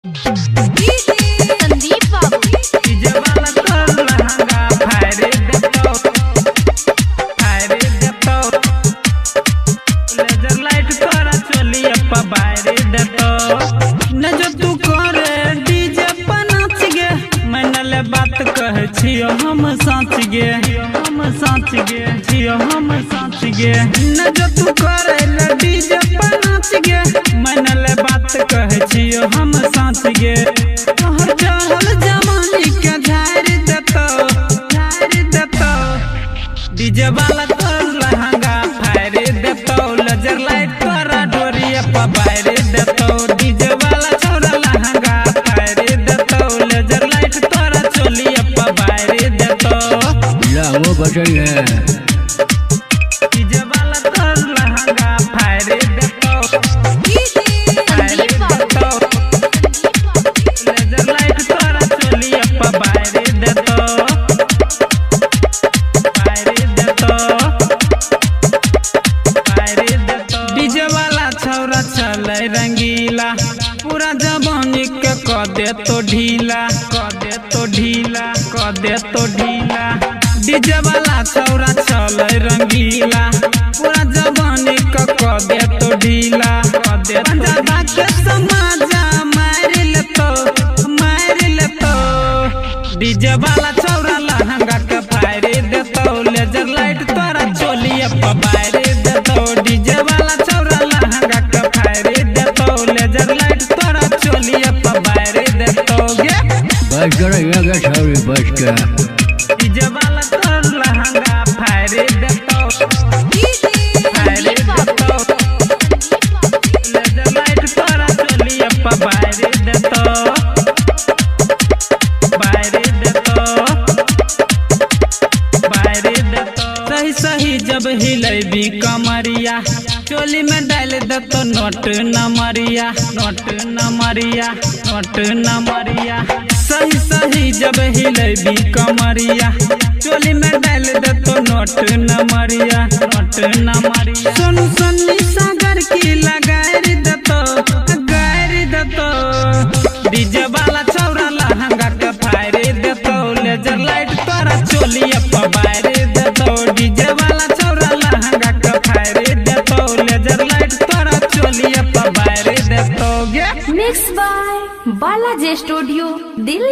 संदीप बाबू बात कहे छियो हम साच गे न जो तू करे डीजे पर नाच गे मनले बात कहे छियो हम साच गे तोहर चढ़ल जवानी के झाड़ देतो डीजे वाला तोर लहंगा फाड़ देतो लेजर लाइट तोरा डोरिया पर बार देतो डीजे वाला छोरा लहंगा फाड़ देतो लेजर लाइट तोरा चोलिया पर बार देतो वो बटन है डीजे वाला तोर लहंगा फाड़ देतो संदीप बाबू लेजर लाइट तोरा चोलिया पर बार देतो डीजे वाला छौरा चले रंगीला पूरा जवानी के क दे तो ढीला डीजे वाला छौरा चले रंगीला पूरा जवानी के क दे तो ढीला पंजाबा के समाजा मार लेतो डीजे वाला छौरा लहंगा के फाड़ देतो लेजर लाइट तोरा चोलिया पर बार देतो डीजे वाला छौरा लहंगा के फाड़ देतो लेजर लाइट तोरा चोलिया पर बार देतो गे बस करेगा छौरी बस का डीजे वाला तोर लहंगा फाड़ देतो संदीप बाबू लेजर लाइट तोरा चोलिया पर बार देतो सही जब हिलेबी कमरिया चोली में डाल देतो नोट नमरिया सही जब हिलेबी कमरिया चोली में डाल देतो नोट नमरिया सोनू सन्नी सागर की लगार देतो डीजे वाला छौरा लहंगा के फाड़ देतो लेजर लाइट तोरा चोलिया पर बार देतो डीजे वाला छौरा लहंगा के फाड़ देतो लेजर लाइट तोरा चोलिया पर बार देतो गे mix by Balaji studio Delhi.